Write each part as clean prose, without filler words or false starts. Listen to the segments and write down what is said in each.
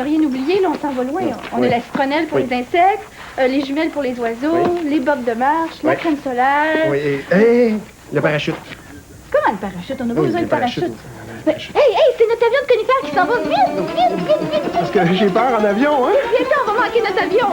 ne rien oublier, là, on s'en va loin. On a la citronnelle pour les insectes, les jumelles pour les oiseaux, les bottes de marche, la crème solaire. Oui, et le parachute. Comment le parachute? On n'a pas besoin de parachute. Hey, c'est notre avion de conifères qui s'en va. Vite! Parce que j'ai peur en avion, hein? Viens, on va manquer notre avion.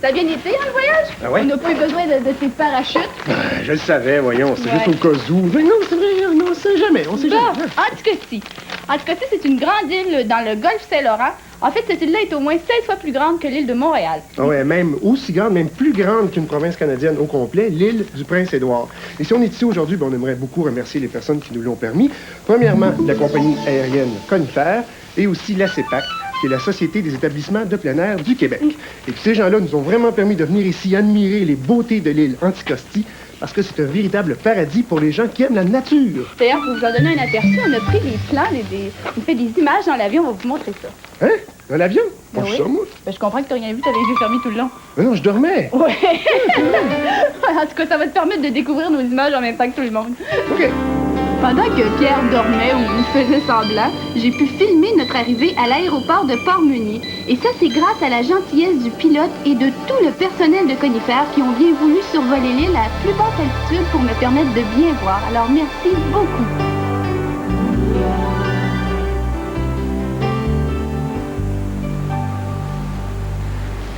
Ça a bien été, hein, le voyage? Ah ouais? On n'a pas eu besoin de tes parachutes. Je le savais, voyons, c'est juste au cas où. Mais non, c'est vrai, on sait jamais, on sait jamais. Anticosti, c'est une grande île dans le golfe Saint-Laurent. En fait, cette île-là est au moins 16 fois plus grande que l'île de Montréal. Ah ouais, même aussi grande, même plus grande qu'une province canadienne au complet, l'île du Prince-Édouard. Et si on est ici aujourd'hui, on aimerait beaucoup remercier les personnes qui nous l'ont permis. Premièrement, la compagnie aérienne Conifère et aussi la CEPAC, qui est la Société des établissements de plein air du Québec. Et puis ces gens-là nous ont vraiment permis de venir ici admirer les beautés de l'île Anticosti, parce que c'est un véritable paradis pour les gens qui aiment la nature. D'ailleurs, pour vous en donner un aperçu, on a pris des plans, on fait des images dans l'avion, on va vous montrer ça. Hein? Dans l'avion? Ben oui. Ça, moi? Ben, je comprends que tu n'as rien vu, tu avais les yeux fermés tout le long. Mais non, je dormais. Ouais. En tout cas, ça va te permettre de découvrir nos images en même temps que tout le monde. OK. Pendant que Pierre dormait ou faisait semblant, j'ai pu filmer notre arrivée à l'aéroport de Port-Meunier. Et ça, c'est grâce à la gentillesse du pilote et de tout le personnel de Conifère qui ont bien voulu survoler l'île à plus basse altitude pour me permettre de bien voir. Alors, merci beaucoup.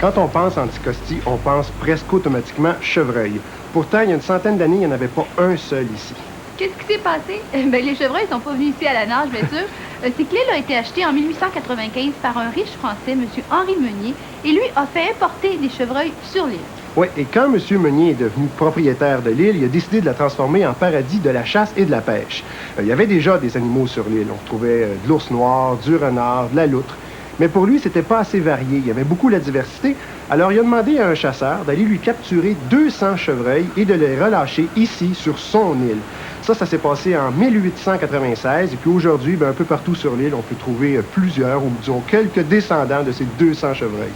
Quand on pense Anticosti, on pense presque automatiquement chevreuil. Pourtant, il y a une centaine d'années, il n'y en avait pas un seul ici. Qu'est-ce qui s'est passé? Ben, les chevreuils ne sont pas venus ici à la nage, bien sûr. C'est que l'île a été achetée en 1895 par un riche Français, M. Henri Meunier, et lui a fait importer des chevreuils sur l'île. Oui, et quand M. Meunier est devenu propriétaire de l'île, il a décidé de la transformer en paradis de la chasse et de la pêche. Il y avait déjà des animaux sur l'île. On trouvait de l'ours noir, du renard, de la loutre. Mais pour lui, c'était pas assez varié. Il y avait beaucoup de diversité. Alors, il a demandé à un chasseur d'aller lui capturer 200 chevreuils et de les relâcher ici, sur son île. Ça s'est passé en 1896. Et puis aujourd'hui, un peu partout sur l'île, on peut trouver plusieurs, ou disons quelques descendants de ces 200 chevreuils.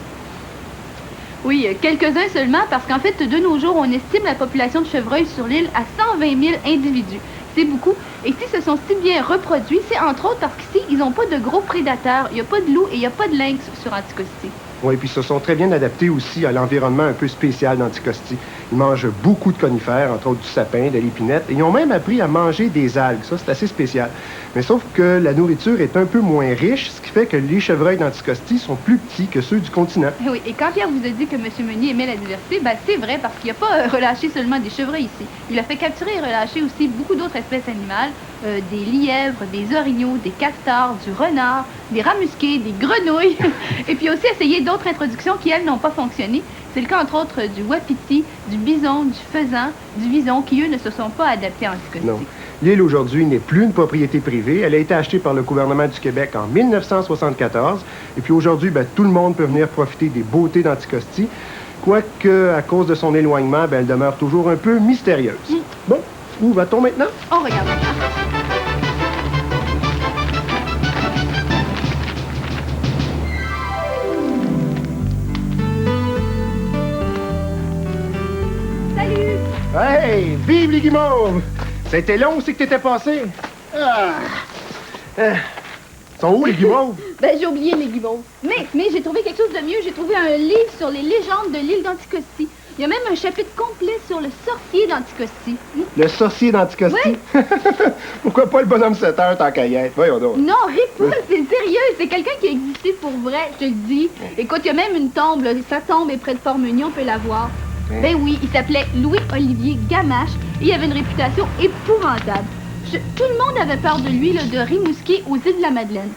Oui, quelques-uns seulement, parce qu'en fait, de nos jours, on estime la population de chevreuils sur l'île à 120 000 individus. C'est beaucoup. Et si se sont si bien reproduits, c'est entre autres parce qu'ici, ils n'ont pas de gros prédateurs. Il n'y a pas de loups et il n'y a pas de lynx sur Anticosti. Oui, puis ils se sont très bien adaptés aussi à l'environnement un peu spécial d'Anticosti. Ils mangent beaucoup de conifères, entre autres du sapin, de l'épinette, et ils ont même appris à manger des algues. Ça, c'est assez spécial. Mais sauf que la nourriture est un peu moins riche, ce qui fait que les chevreuils d'Anticosti sont plus petits que ceux du continent. Oui, et quand Pierre vous a dit que M. Meunier aimait la diversité, ben c'est vrai, parce qu'il n'a pas relâché seulement des chevreuils ici. Il a fait capturer et relâcher aussi beaucoup d'autres espèces animales, des lièvres, des orignaux, des castors, du renard, des rats musqués, des grenouilles, et puis aussi essayer d'autres introductions qui, elles, n'ont pas fonctionné. C'est le cas, entre autres, du wapiti, du bison, du faisan, du vison, qui, eux, ne se sont pas adaptés à Anticosti. Non. L'île, aujourd'hui, n'est plus une propriété privée. Elle a été achetée par le gouvernement du Québec en 1974. Et puis aujourd'hui, tout le monde peut venir profiter des beautés d'Anticosti. Quoique, à cause de son éloignement, elle demeure toujours un peu mystérieuse. Bon, où va-t-on maintenant? On regarde maintenant. Hey! Vive les guimauves! C'était long aussi que t'étais passé. Sont où les guimauves? Ben, j'ai oublié les guimauves. Mais j'ai trouvé quelque chose de mieux. J'ai trouvé un livre sur les légendes de l'île d'Anticosti. Il y a même un chapitre complet sur le sorcier d'Anticosti. Le sorcier d'Anticosti? Oui. Pourquoi pas le bonhomme 7 heures tant qu'à y être? Voyons donc. Non, ris pas, c'est sérieux. C'est quelqu'un qui a existé pour vrai, je te le dis. Écoute, il y a même une tombe, là. Sa tombe est près de Fort-Meunier, on peut la voir. Ben oui, il s'appelait Louis-Olivier Gamache et il avait une réputation épouvantable. Tout le monde avait peur de lui, là, de Rimouski aux îles de la Madeleine.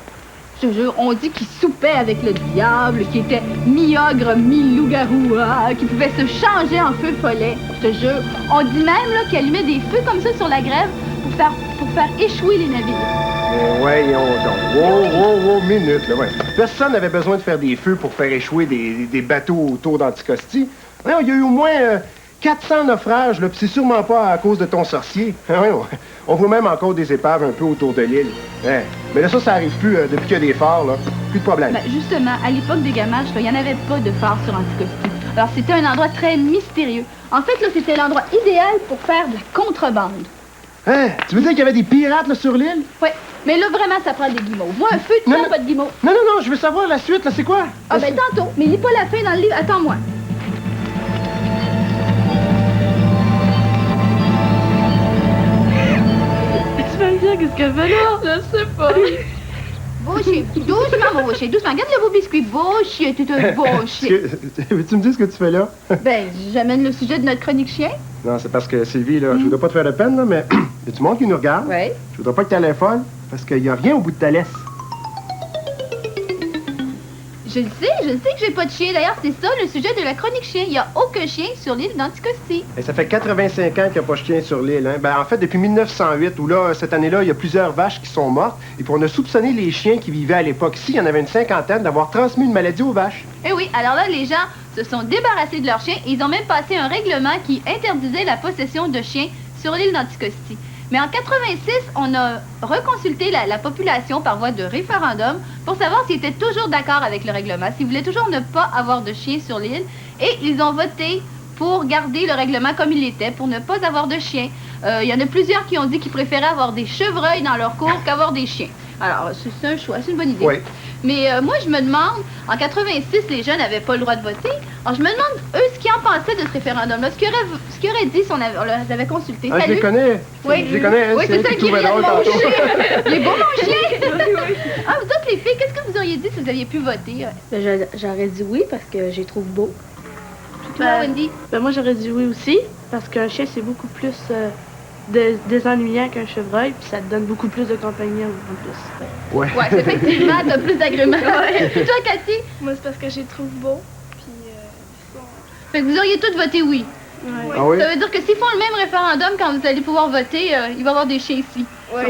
Je te jure, on dit qu'il soupait avec le diable, qu'il était mi-ogre, mi-loup-garou, qu'il pouvait se changer en feu follet. Je te jure, on dit même là, qu'il allumait des feux comme ça sur la grève pour faire échouer les navires. Voyons donc. Wow, minute, là, ouais. Personne n'avait besoin de faire des feux pour faire échouer des bateaux autour d'Anticosti. Voyons, il y a eu au moins 400 naufrages, là, puis c'est sûrement pas à cause de ton sorcier. Voyons, on voit même encore des épaves un peu autour de l'île. Hein. Mais là, ça arrive plus depuis qu'il y a des phares, là. Plus de problème. Ben, justement, à l'époque des Gamaches, il n'y en avait pas de phare sur Anticosti. Alors, c'était un endroit très mystérieux. En fait, là, c'était l'endroit idéal pour faire de la contrebande. Hein? Tu veux dire qu'il y avait des pirates, là, sur l'île? Oui, mais là, vraiment, ça prend des guimauves. Moi, un feu de camp, pas de guimauves. Non, je veux savoir la suite, là, c'est quoi? Ah, ben, tantôt. Mais lis pas la fin dans le livre. Attends-moi. Qu'est-ce qu'elle fait là? Je sais pas. Boucher, doucement, Boucher, doucement. Regarde vos biscuits. Boucher, tu te Boucher. Veux-tu me dire ce que tu fais là? Ben, j'amène le sujet de notre chronique chien. Non, c'est parce que, Sylvie, là, je voudrais pas te faire de peine, là, mais y a du monde qui nous regarde. Oui. Je voudrais pas que tu folle, parce qu'il y a rien au bout de ta laisse. Je le sais que j'ai pas de chien. D'ailleurs, c'est ça le sujet de la chronique chien. Il n'y a aucun chien sur l'île d'Anticosti. Et ça fait 85 ans qu'il n'y a pas de chien sur l'île. Hein? Ben, en fait, depuis 1908, où là, cette année-là, il y a plusieurs vaches qui sont mortes. Et puis on a soupçonné les chiens qui vivaient à l'époque ici, il y en avait une cinquantaine, d'avoir transmis une maladie aux vaches. Eh oui, alors là, les gens se sont débarrassés de leurs chiens et ils ont même passé un règlement qui interdisait la possession de chiens sur l'île d'Anticosti. Mais en 86, on a reconsulté la population par voie de référendum pour savoir s'ils étaient toujours d'accord avec le règlement, s'ils voulaient toujours ne pas avoir de chiens sur l'île. Et ils ont voté pour garder le règlement comme il était, pour ne pas avoir de chiens. Il y en a plusieurs qui ont dit qu'ils préféraient avoir des chevreuils dans leur cour qu'avoir des chiens. Alors, c'est un choix, c'est une bonne idée. Oui. Mais moi, je me demande, en 86, les jeunes n'avaient pas le droit de voter. Alors, je me demande, eux, ce qu'ils en pensaient de ce référendum-là, ce qu'ils auraient dit si on les avait consultés. Ah, je les connais. Oui. Je les connais, hein, oui, c'est ça qui qui trouvait vient de drôle tantôt. manger. Les beaux mon chien. Ah, vous autres, les filles, qu'est-ce que vous auriez dit si vous aviez pu voter? Ben, j'aurais dit oui parce que je les trouve beaux. Toi, Wendy? Ben, moi, j'aurais dit oui aussi parce qu'un chien, c'est beaucoup plus désennuyant qu'un chevreuil, puis ça te donne beaucoup plus de compagnie en plus. Ouais. Ouais, effectivement, t'as plus d'agréments. Toi, Cathy? Moi, c'est parce que je les trouve beaux. Puis, Fait que vous auriez tous voté oui. ouais. Ah oui? Ça veut dire que s'ils font le même référendum quand vous allez pouvoir voter, il va y avoir des chiens ici. Ouais.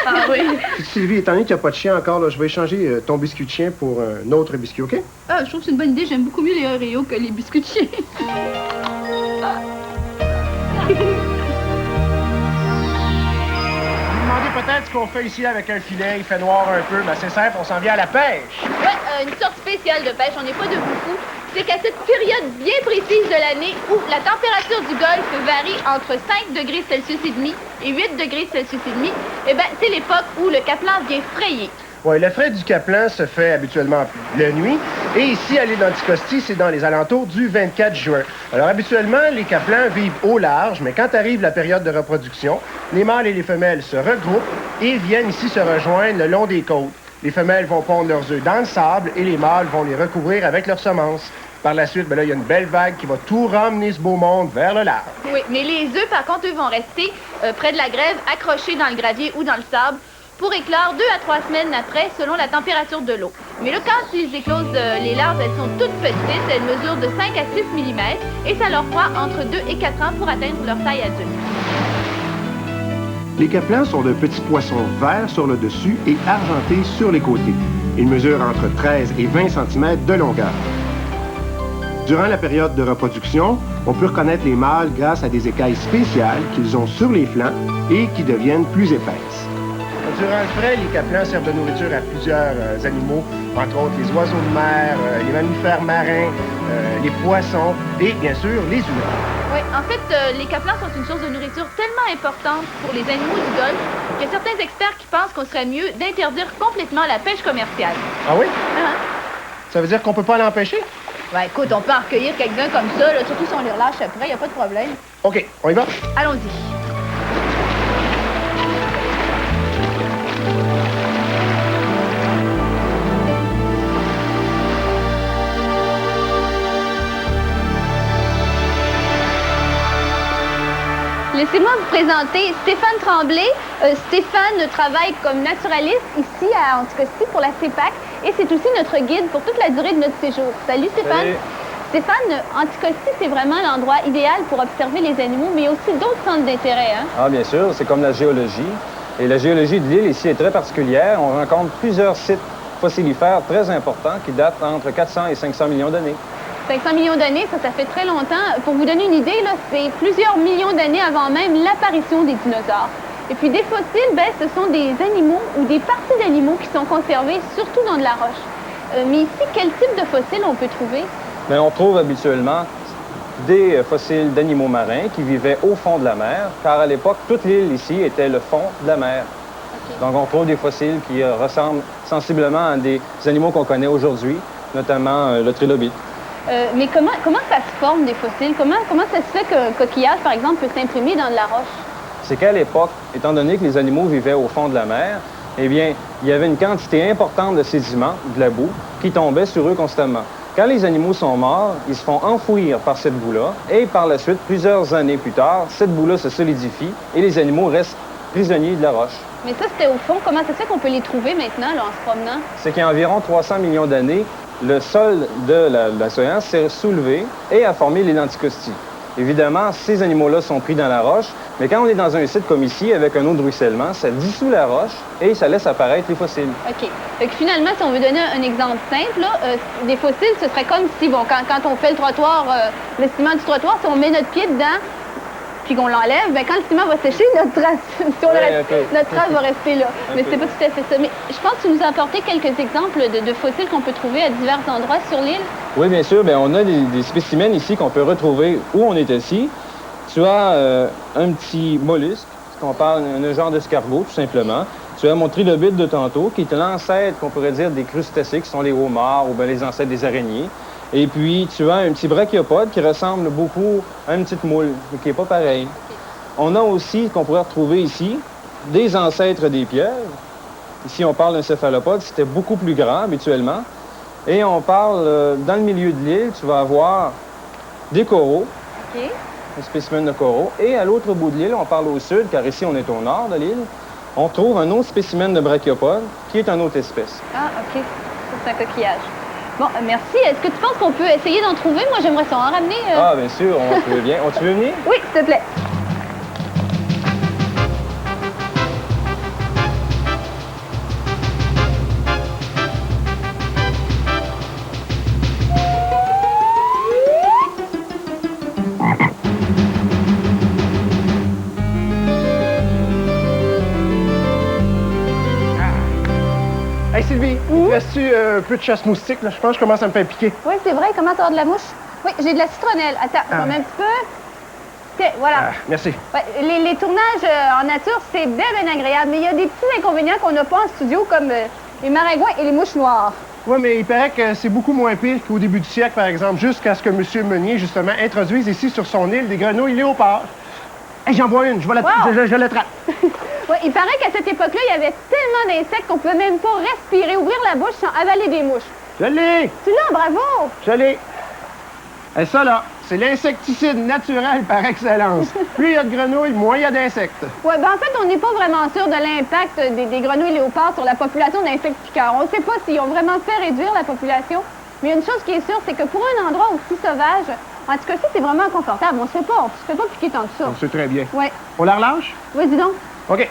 Ah oui. Puis, Sylvie, étant donné qu'il n'y a pas de chien encore, là, je vais échanger ton biscuit de chien pour un autre biscuit, OK? Ah, je trouve que c'est une bonne idée. J'aime beaucoup mieux les Oreos que les biscuits de chien. Vous demandez peut-être ce qu'on fait ici avec un filet, il fait noir un peu, mais c'est simple, on s'en vient à la pêche. Ouais, une sorte spéciale de pêche, on n'est pas de beaucoup. C'est qu'à cette période bien précise de l'année où la température du golfe varie entre 5 degrés Celsius et demi et 8 degrés Celsius et demi, eh ben, c'est l'époque où le caplan vient frayer. Oui, le frais du caplan se fait habituellement la nuit. Et ici, à l'île d'Anticosti, c'est dans les alentours du 24 juin. Alors, habituellement, les caplans vivent au large, mais quand arrive la période de reproduction, les mâles et les femelles se regroupent et viennent ici se rejoindre le long des côtes. Les femelles vont pondre leurs œufs dans le sable et les mâles vont les recouvrir avec leurs semences. Par la suite, ben là, il y a une belle vague qui va tout ramener ce beau monde vers le large. Oui, mais les œufs, par contre, eux, vont rester près de la grève, accrochés dans le gravier ou dans le sable, pour éclore 2 à 3 semaines après, selon la température de l'eau. Mais là, quand ils éclosent les larves, elles sont toutes petites, elles mesurent de 5 à 6 mm, et ça leur prend entre 2 et 4 ans pour atteindre leur taille adulte. Les caplans sont de petits poissons verts sur le dessus et argentés sur les côtés. Ils mesurent entre 13 et 20 cm de longueur. Durant la période de reproduction, on peut reconnaître les mâles grâce à des écailles spéciales qu'ils ont sur les flancs et qui deviennent plus épaisses. Durant le frais, les caplans servent de nourriture à plusieurs animaux, entre autres les oiseaux de mer, les mammifères marins, les poissons et bien sûr les humains. Oui, en fait, les caplans sont une source de nourriture tellement importante pour les animaux du golfe qu'il y a certains experts qui pensent qu'on serait mieux d'interdire complètement la pêche commerciale. Ah oui? Hein? Ça veut dire qu'on peut pas l'empêcher? Ben, écoute, on peut en recueillir quelqu'un comme ça, là, surtout si on les relâche après, il n'y a pas de problème. OK, on y va? Allons-y. Laissez-moi vous présenter Stéphane Tremblay. Stéphane travaille comme naturaliste ici à Anticosti pour la CEPAC et c'est aussi notre guide pour toute la durée de notre séjour. Salut Stéphane. Salut. Stéphane, Anticosti, c'est vraiment l'endroit idéal pour observer les animaux, mais il y a aussi d'autres centres d'intérêt, hein? Ah, bien sûr, c'est comme la géologie. Et la géologie de l'île ici est très particulière. On rencontre plusieurs sites fossilifères très importants qui datent entre 400 et 500 millions d'années. 500 millions d'années, ça fait très longtemps. Pour vous donner une idée, là, c'est plusieurs millions d'années avant même l'apparition des dinosaures. Et puis des fossiles, ben, ce sont des animaux ou des parties d'animaux qui sont conservées surtout dans de la roche. Mais ici, quel type de fossiles on peut trouver? Mais on trouve habituellement des fossiles d'animaux marins qui vivaient au fond de la mer, car à l'époque, toute l'île ici était le fond de la mer. Okay. Donc on trouve des fossiles qui ressemblent sensiblement à des animaux qu'on connaît aujourd'hui, notamment le trilobite. Mais comment ça se forme des fossiles? Comment ça se fait qu'un coquillage, par exemple, peut s'imprimer dans de la roche? C'est qu'à l'époque, étant donné que les animaux vivaient au fond de la mer, eh bien, il y avait une quantité importante de sédiments, de la boue, qui tombait sur eux constamment. Quand les animaux sont morts, ils se font enfouir par cette boue-là, et par la suite, plusieurs années plus tard, cette boue-là se solidifie et les animaux restent prisonniers de la roche. Mais ça, c'était au fond. Comment ça se fait qu'on peut les trouver maintenant, là, en se promenant? C'est qu'il y a environ 300 millions d'années, le sol de l'océan s'est soulevé et a formé l'île Anticosti. Évidemment, ces animaux-là sont pris dans la roche, mais quand on est dans un site comme ici, avec un eau de ruissellement, ça dissout la roche et ça laisse apparaître les fossiles. OK. Fait que finalement, si on veut donner un exemple simple, là, des fossiles, ce serait comme si, bon, quand on fait le trottoir, le ciment du trottoir, si on met notre pied dedans, puis qu'on l'enlève, bien, quand le ciment va sécher, notre trace, notre trace va rester là. Mais c'est pas tout à fait ça. Mais je pense que tu nous as apporté quelques exemples de fossiles qu'on peut trouver à divers endroits sur l'île. Oui, bien sûr. Bien, on a des spécimens ici qu'on peut retrouver où on est assis. Tu as un petit mollusque, qu'on parle d'un genre d'escargot, tout simplement. Tu as mon trilobite de tantôt, qui est l'ancêtre, qu'on pourrait dire, des crustacés, qui sont les homards ou bien les ancêtres des araignées. Et puis, tu as un petit brachiopodes qui ressemble beaucoup à une petite moule, mais qui n'est pas pareil. On a aussi, qu'on pourrait retrouver ici, des ancêtres des pieuvres. Ici, on parle d'un céphalopode, c'était beaucoup plus grand habituellement. Et on parle, dans le milieu de l'île, tu vas avoir des coraux, un spécimen de coraux. Et à l'autre bout de l'île, on parle au sud, car ici, on est au nord de l'île, on trouve un autre spécimen de brachiopodes, qui est une autre espèce. Ah, OK. Ça, c'est un coquillage. Bon, merci. Est-ce que tu penses qu'on peut essayer d'en trouver? Moi, j'aimerais ça en ramener. Ah, bien sûr, on va trouver bien. Tu veux venir? Oui, s'il te plaît. Hey Sylvie, il te reste-tu un peu de chasse-moustique? Là? Je pense que je commence à me faire piquer. Oui, c'est vrai. Comment t'as de la mouche? Oui, j'ai de la citronnelle. Attends, je mets un petit peu. Tiens, voilà. Ah, merci. Ouais, les tournages en nature, c'est bien agréable, mais il y a des petits inconvénients qu'on n'a pas en studio, comme les maringouins et les mouches noires. Oui, mais il paraît que c'est beaucoup moins pire qu'au début du siècle, par exemple, jusqu'à ce que M. Meunier, justement, introduise ici sur son île des grenouilles léopards. Hey, j'en vois une, je l'attrape. Ouais, il paraît qu'à cette époque-là, il y avait tellement d'insectes qu'on pouvait même pas respirer, ouvrir la bouche sans avaler des mouches. Je l'ai! Tu l'as, bravo! Je l'ai! Et ça, là, c'est l'insecticide naturel par excellence. Plus il y a de grenouilles, moins il y a d'insectes. Oui, ben en fait, on n'est pas vraiment sûr de l'impact des grenouilles léopards sur la population d'insectes piqueurs. On ne sait pas s'ils ont vraiment fait réduire la population. Mais il y a une chose qui est sûre, c'est que pour un endroit aussi sauvage, en tout cas, c'est vraiment confortable. On ne se fait pas piquer tant que ça. C'est très bien. Oui. On la relâche? Oui, dis donc. OK.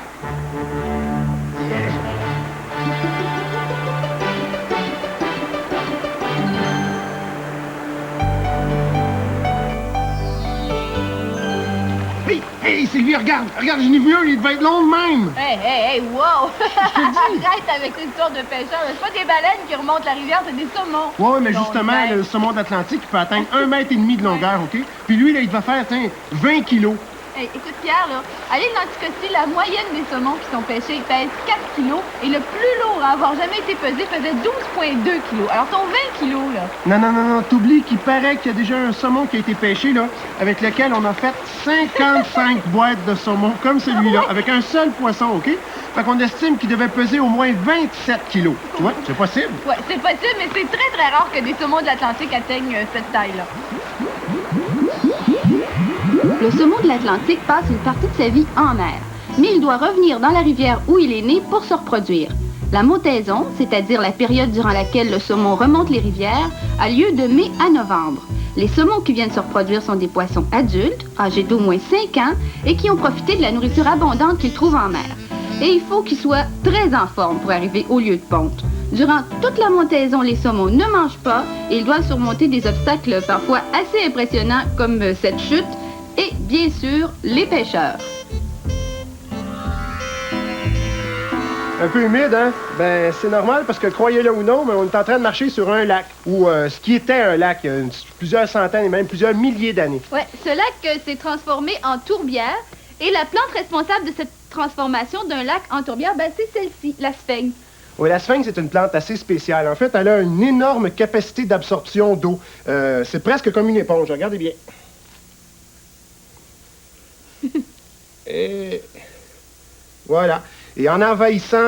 Hey, Sylvie, regarde, j'en ai vu un, il devait être long de même. Hey, wow! Arrête avec une histoire de pêcheurs. C'est pas des baleines qui remontent la rivière, c'est des saumons. Oui, mais justement, le saumon d'Atlantique, il peut atteindre 1,5 m de longueur, OK? Puis lui, là, il devait faire, 20 kilos. Hey, écoute, Pierre, là, à l'île d'Anticosti, la moyenne des saumons qui sont pêchés pèse 4 kilos et le plus lourd à avoir jamais été pesé faisait 12,2 kilos. Alors, ton 20 kilos, là. Non, t'oublies qu'il paraît qu'il y a déjà un saumon qui a été pêché, là, avec lequel on a fait 55 boîtes de saumon, comme celui-là, avec un seul poisson, OK? Fait qu'on estime qu'il devait peser au moins 27 kilos. Tu vois, c'est possible. Ouais, c'est possible, mais c'est très, très rare que des saumons de l'Atlantique atteignent cette taille-là. Le saumon de l'Atlantique passe une partie de sa vie en mer, mais il doit revenir dans la rivière où il est né pour se reproduire. La montaison, c'est-à-dire la période durant laquelle le saumon remonte les rivières, a lieu de mai à novembre. Les saumons qui viennent se reproduire sont des poissons adultes, âgés d'au moins 5 ans, et qui ont profité de la nourriture abondante qu'ils trouvent en mer. Et il faut qu'ils soient très en forme pour arriver au lieu de ponte. Durant toute la montaison, les saumons ne mangent pas et ils doivent surmonter des obstacles parfois assez impressionnants comme cette chute et, bien sûr, les pêcheurs. Un peu humide, hein? Ben, c'est normal parce que, croyez-le ou non, mais on est en train de marcher sur un lac, ou ce qui était un lac il y a plusieurs centaines et même plusieurs milliers d'années. Ouais, ce lac s'est transformé en tourbière et la plante responsable de cette transformation d'un lac en tourbière, ben, c'est celle-ci, la sphagne. Oui, la sphagne, c'est une plante assez spéciale. En fait, elle a une énorme capacité d'absorption d'eau. C'est presque comme une éponge. Regardez bien. Et voilà. Et en envahissant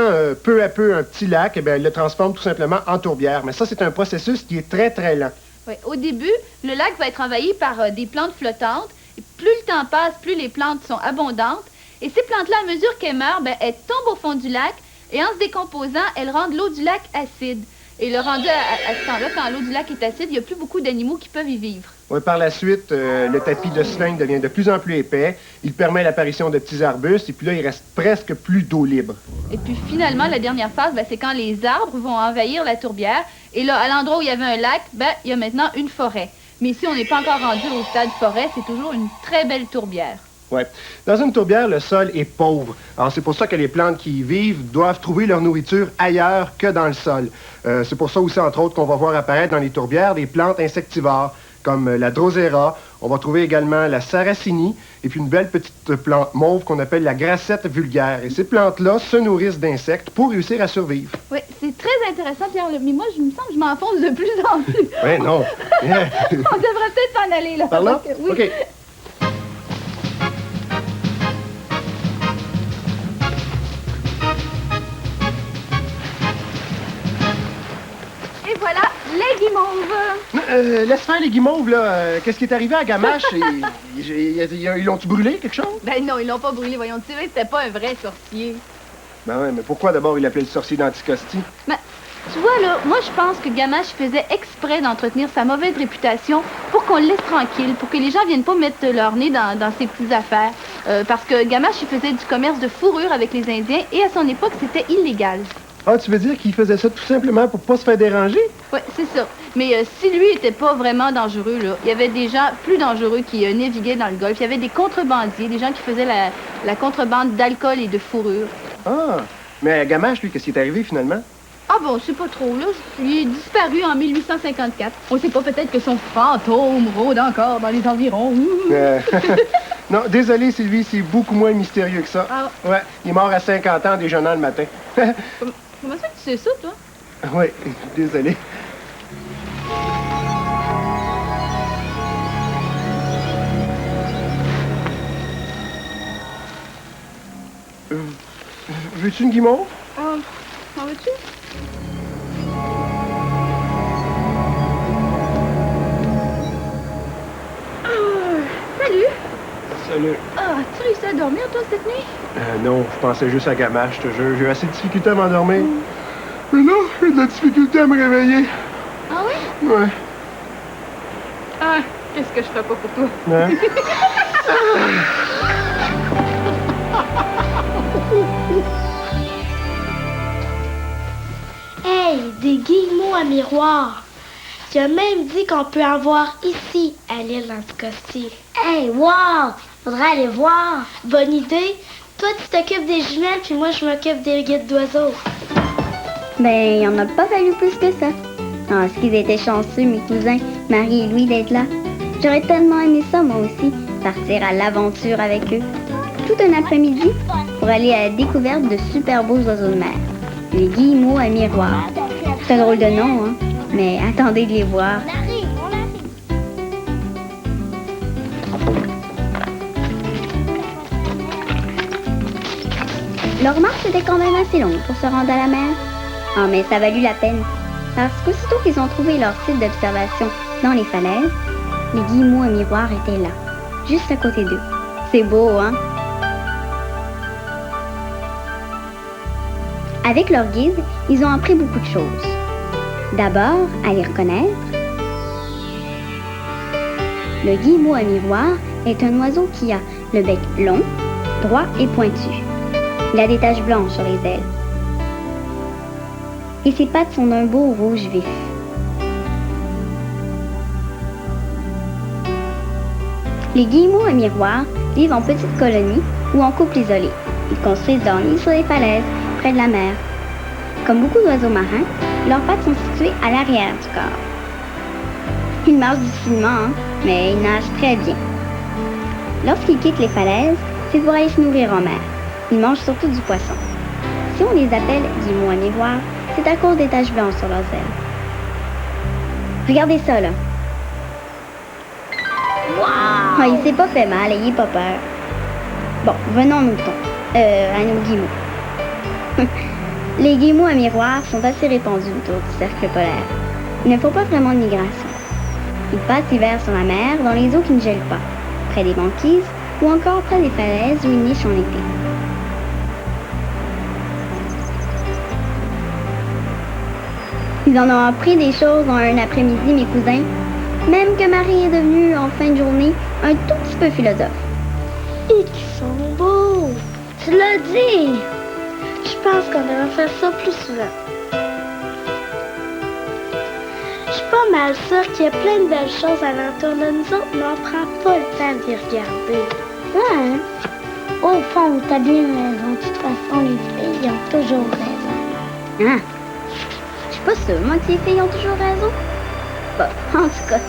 peu à peu un petit lac, eh bien, elle le transforme tout simplement en tourbière. Mais ça, c'est un processus qui est très, très lent. Oui, au début, le lac va être envahi par des plantes flottantes. Et plus le temps passe, plus les plantes sont abondantes. Et ces plantes-là, à mesure qu'elles meurent, ben, elles tombent au fond du lac. Et en se décomposant, elles rendent l'eau du lac acide. Et le rendu à ce temps-là, quand l'eau du lac est acide, il n'y a plus beaucoup d'animaux qui peuvent y vivre. Oui, par la suite, le tapis de sphagne devient de plus en plus épais. Il permet l'apparition de petits arbustes. Et puis là, il reste presque plus d'eau libre. Et puis finalement, la dernière phase, ben, c'est quand les arbres vont envahir la tourbière. Et là, à l'endroit où il y avait un lac, ben, il y a maintenant une forêt. Mais ici, on n'est pas encore rendu au stade forêt. C'est toujours une très belle tourbière. Oui. Dans une tourbière, le sol est pauvre. Alors, c'est pour ça que les plantes qui y vivent doivent trouver leur nourriture ailleurs que dans le sol. C'est pour ça aussi, entre autres, qu'on va voir apparaître dans les tourbières des plantes insectivores, comme la drosera. On va trouver également la sarracini, et puis une belle petite plante mauve qu'on appelle la grassette vulgaire. Et ces plantes-là se nourrissent d'insectes pour réussir à survivre. Oui, c'est très intéressant, Pierre. Mais moi, je me sens que je m'enfonce de plus en plus. Oui, non. On devrait peut-être s'en aller, là. Par là? Oui. OK. Et voilà, les guimauves. Laisse faire les guimauves, là. Qu'est-ce qui est arrivé à Gamache? Ils l'ont-tu brûlé, quelque chose? Ben non, ils l'ont pas brûlé. Voyons, tu sais, c'était pas un vrai sorcier. Ben ouais, mais pourquoi d'abord il l'appelait le sorcier d'Anticosti? Ben, tu vois, là, moi, je pense que Gamache faisait exprès d'entretenir sa mauvaise réputation pour qu'on le laisse tranquille, pour que les gens viennent pas mettre leur nez dans ses petites affaires. Parce que Gamache, il faisait du commerce de fourrure avec les Indiens et à son époque, c'était illégal. Ah, tu veux dire qu'il faisait ça tout simplement pour pas se faire déranger? Oui, c'est ça. Mais si lui était pas vraiment dangereux, là, il y avait des gens plus dangereux qui naviguaient dans le Golfe. Il y avait des contrebandiers, des gens qui faisaient la contrebande d'alcool et de fourrure. Ah, mais à Gamache, lui, qu'est-ce qui est arrivé finalement? Ah bon, je sais pas trop, là. Il est disparu en 1854. On sait pas, peut-être que son fantôme rôde encore dans les environs. Non, désolé, Sylvie, c'est beaucoup moins mystérieux que ça. Ah. Ouais, il est mort à 50 ans en déjeunant le matin. Comment ça que tu sais ça, toi? Oui, désolé. Veux-tu une guimauve? En veux-tu? Salut! Salut. Ah, tu réussi à dormir, toi, cette nuit? Non, je pensais juste à Gamache, je te jure. J'ai eu assez de difficulté à m'endormir. Mais là, j'ai de la difficulté à me réveiller. Ah oui? Ouais. Ah, qu'est-ce que je ferais pas pour toi? Hein? Hey, des guillemots à miroir. Tu as même dit qu'on peut en voir ici, à l'île d'Anticosti. Hey, wow! Faudrait aller voir. Bonne idée. Toi, tu t'occupes des jumelles, puis moi, je m'occupe des guides d'oiseaux. Ben, il en a pas fallu plus que ça. Ah, est-ce qu'ils étaient chanceux, mes cousins, Marie et Louis, d'être là? J'aurais tellement aimé ça, moi aussi. partir à l'aventure avec eux. Tout un après-midi pour aller à la découverte de super beaux oiseaux de mer, les guillemots à miroir. C'est un drôle de nom, hein? Mais attendez de les voir. Leur marche était quand même assez longue pour se rendre à la mer. Ah, mais ça valut la peine, parce qu'aussitôt qu'ils ont trouvé leur site d'observation dans les falaises, les guillemots à miroir étaient là, juste à côté d'eux. C'est beau, hein? Avec leur guide, ils ont appris beaucoup de choses. D'abord, à les reconnaître. Le guillemot à miroir est un oiseau qui a le bec long, droit et pointu. Il a des taches blanches sur les ailes. Et ses pattes sont d'un beau rouge vif. Les guillemots à miroir vivent en petites colonies ou en couples isolés. Ils construisent leur nid sur les falaises, près de la mer. Comme beaucoup d'oiseaux marins, leurs pattes sont situées à l'arrière du corps. Ils marchent difficilement, hein, mais ils nagent très bien. Lorsqu'ils quittent les falaises, c'est pour aller se nourrir en mer. Ils mangent surtout du poisson. Si on les appelle guillemots à miroir, c'est à cause des taches blanches sur leurs ailes. Regardez ça, là. Wow! Ah, il s'est pas fait mal, ayez pas peur. Bon, venons aux moutons. À nos guillemots. Les guillemots à miroir sont assez répandus autour du cercle polaire. Ils ne font pas vraiment de migration. Ils passent l'hiver sur la mer, dans les eaux qui ne gèlent pas, près des banquises ou encore près des falaises où ils nichent en été. Ils en ont appris des choses en un après-midi, mes cousins. Même que Marie est devenue, en fin de journée, un tout petit peu philosophe. Et qui sont beaux! Tu l'as dit! Je pense qu'on devrait faire ça plus souvent. Je suis pas mal sûre qu'il y a plein de belles choses alentour de nous autres, mais on prend pas le temps d'y regarder. Ouais. Au fond, t'as bien raison. De toute façon, les filles ont toujours raison. Hein? Je suis pas sûre, moi, que les filles ont toujours raison. Bon, en tout cas.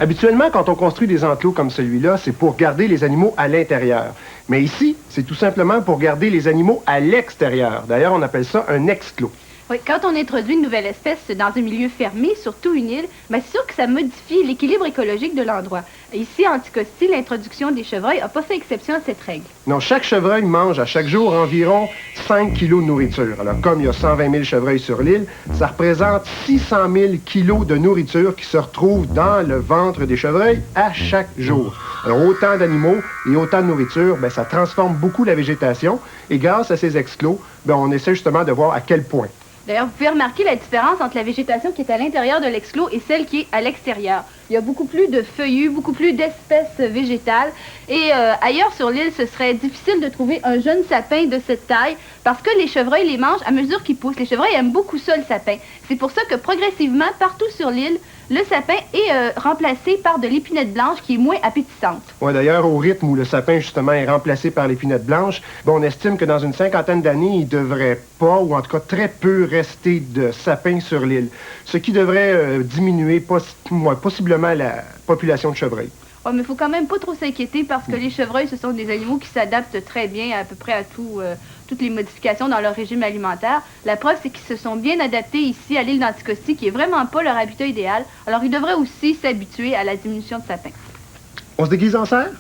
Habituellement, quand on construit des enclos comme celui-là, c'est pour garder les animaux à l'intérieur. Mais ici, c'est tout simplement pour garder les animaux à l'extérieur. D'ailleurs, on appelle ça un exclos. Oui, quand on introduit une nouvelle espèce dans un milieu fermé, surtout une île, c'est sûr que ça modifie l'équilibre écologique de l'endroit. Ici, à Anticosti, l'introduction des chevreuils n'a pas fait exception à cette règle. Non, chaque chevreuil mange à chaque jour environ 5 kilos de nourriture. Alors, comme il y a 120 000 chevreuils sur l'île, ça représente 600 000 kilos de nourriture qui se retrouvent dans le ventre des chevreuils à chaque jour. Alors, autant d'animaux et autant de nourriture, ça transforme beaucoup la végétation. Et grâce à ces exclos, on essaie justement de voir à quel point. D'ailleurs, vous pouvez remarquer la différence entre la végétation qui est à l'intérieur de l'exclos et celle qui est à l'extérieur. Il y a beaucoup plus de feuillus, beaucoup plus d'espèces végétales. Et ailleurs sur l'île, ce serait difficile de trouver un jeune sapin de cette taille parce que les chevreuils les mangent à mesure qu'ils poussent. Les chevreuils aiment beaucoup ça, le sapin. C'est pour ça que progressivement, partout sur l'île, le sapin est remplacé par de l'épinette blanche qui est moins appétissante. Oui, d'ailleurs, au rythme où le sapin, justement, est remplacé par l'épinette blanche, on estime que dans une 50aine d'années, il ne devrait pas, ou en tout cas très peu, rester de sapin sur l'île. Ce qui devrait diminuer possiblement la population de chevreuils. Oh, mais il faut quand même pas trop s'inquiéter parce que les chevreuils, ce sont des animaux qui s'adaptent très bien à peu près à toutes les modifications dans leur régime alimentaire. La preuve, c'est qu'ils se sont bien adaptés ici à l'île d'Anticosti, qui est vraiment pas leur habitat idéal. Alors, ils devraient aussi s'habituer à la diminution de sapins. On se déguise en cerf?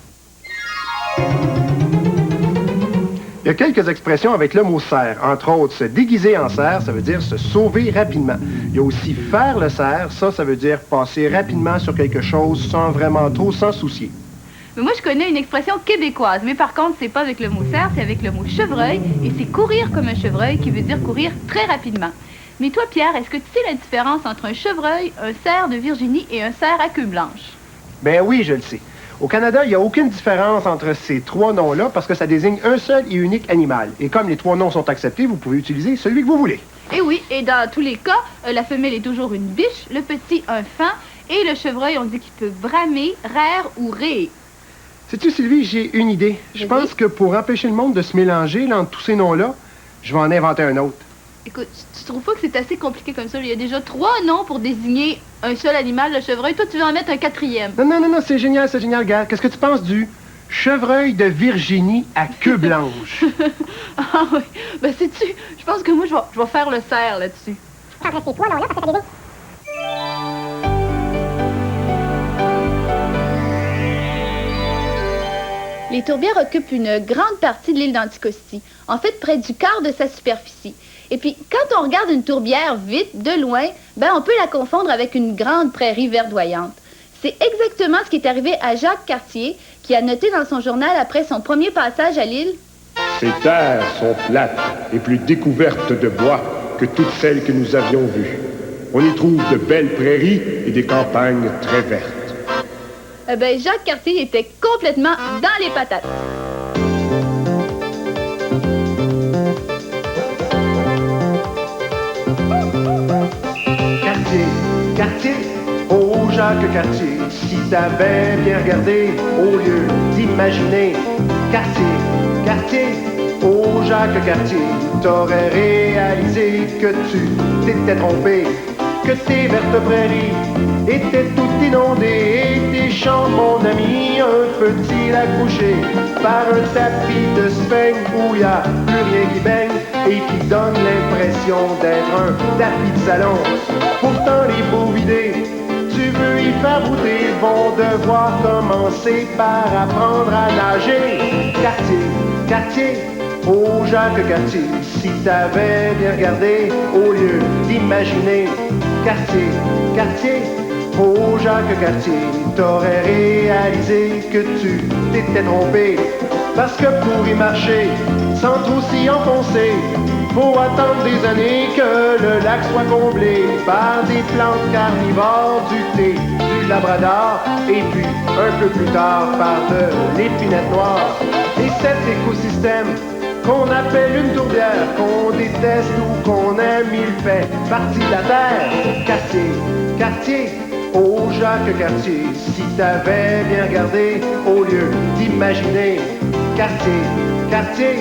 Il y a quelques expressions avec le mot cerf. Entre autres, se déguiser en cerf, ça veut dire se sauver rapidement. Il y a aussi faire le cerf, ça veut dire passer rapidement sur quelque chose sans vraiment trop s'en soucier. Mais moi, je connais une expression québécoise, mais par contre, c'est pas avec le mot cerf, c'est avec le mot chevreuil, et c'est courir comme un chevreuil, qui veut dire courir très rapidement. Mais toi, Pierre, est-ce que tu sais la différence entre un chevreuil, un cerf de Virginie et un cerf à queue blanche? Ben oui, je le sais. Au Canada, il n'y a aucune différence entre ces trois noms-là parce que ça désigne un seul et unique animal. Et comme les trois noms sont acceptés, vous pouvez utiliser celui que vous voulez. Et oui, et dans tous les cas, la femelle est toujours une biche, le petit un faon, et le chevreuil, on dit qu'il peut bramer, raire ou ré. Sais-tu, Sylvie, j'ai une idée. Je pense que pour empêcher le monde de se mélanger là, entre tous ces noms-là, Je vais en inventer un autre. Écoute, tu trouves pas que c'est assez compliqué comme ça? Il y a déjà 3 noms pour désigner un seul animal, le chevreuil. Toi, tu veux en mettre un 4e. Non, c'est génial, regarde. Qu'est-ce que tu penses du chevreuil de Virginie à queue blanche? Ah oui. Ben, sais-tu, je pense que moi, je vais faire le cerf là-dessus. Les tourbières occupent une grande partie de l'île d'Anticosti, en fait près du quart de sa superficie. Et puis, quand on regarde une tourbière vite, de loin, ben on peut la confondre avec une grande prairie verdoyante. C'est exactement ce qui est arrivé à Jacques Cartier, qui a noté dans son journal après son premier passage à l'île: Ces terres sont plates et plus découvertes de bois que toutes celles que nous avions vues. On y trouve de belles prairies et des campagnes très vertes. Ben, Jacques Cartier était complètement dans les patates. Cartier, oh Jacques Cartier, si t'avais bien regardé au lieu d'imaginer. Cartier, oh Jacques Cartier, t'aurais réalisé que tu t'étais trompé, que tes vertes prairies étaient toutes inondées et tes champs, mon ami, un petit lac bouché par un tapis de sphagne où y a plus rien qui baigne et qui donne l'impression d'être un tapis de salon. Pourtant les beaux vidés, tu veux y faire brouter, vont devoir commencer par apprendre à nager. Cartier, oh Jacques Cartier, si t'avais bien regardé au lieu d'imaginer. Cartier, oh Jacques Cartier, t'aurais réalisé que tu t'étais trompé. Parce que pour y marcher, sans trop s'y enfoncer, faut attendre des années que le lac soit comblé par des plantes carnivores, du thé, du labrador, et puis un peu plus tard par de l'épinette noire. Et cet écosystème qu'on appelle une tourbière, qu'on déteste ou qu'on aime, il fait partie de la terre. Cartier, oh Jacques Cartier, si t'avais bien regardé au lieu d'imaginer. Cartier,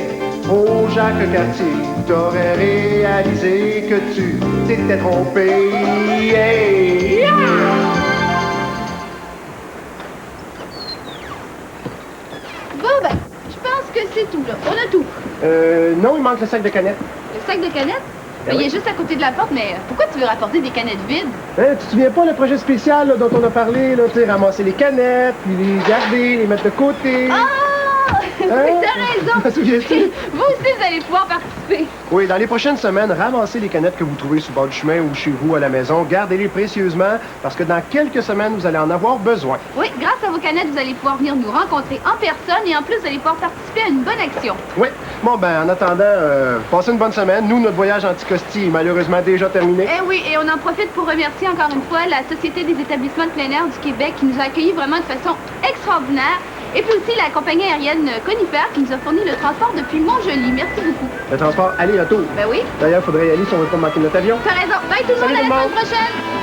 oh Jacques Cartier, t'aurais réalisé que tu t'étais trompé. Hey! Yeah! Bon, ben, je pense que c'est tout, là. On a tout. Non, il manque le sac de canettes. Le sac de canettes? Ben, il est juste à côté de la porte, mais pourquoi tu veux rapporter des canettes vides? Tu te souviens pas le projet spécial là, dont on a parlé, là, tu sais, ramasser les canettes, puis les garder, les mettre de côté? Ah! T'as raison! Me souviens-tu? Vous aussi, vous allez pouvoir participer. Oui, dans les prochaines semaines, ramassez les canettes que vous trouvez sur le bord du chemin ou chez vous à la maison. Gardez-les précieusement parce que dans quelques semaines, vous allez en avoir besoin. Oui, grâce à vos canettes, vous allez pouvoir venir nous rencontrer en personne et en plus, vous allez pouvoir participer à une bonne action. Oui. Bon, ben, en attendant, passez une bonne semaine. Nous, notre voyage en Anticosti est malheureusement déjà terminé. Eh oui, et on en profite pour remercier encore une fois la Société des établissements de plein air du Québec qui nous a accueillis vraiment de façon extraordinaire. Et puis aussi la compagnie aérienne Conifère qui nous a fourni le transport depuis Montjoli. Merci beaucoup. Le transport aller-retour. Ben oui. D'ailleurs, il faudrait y aller si on veut pas manquer notre avion. T'as raison. Bye tout le monde, à la semaine prochaine.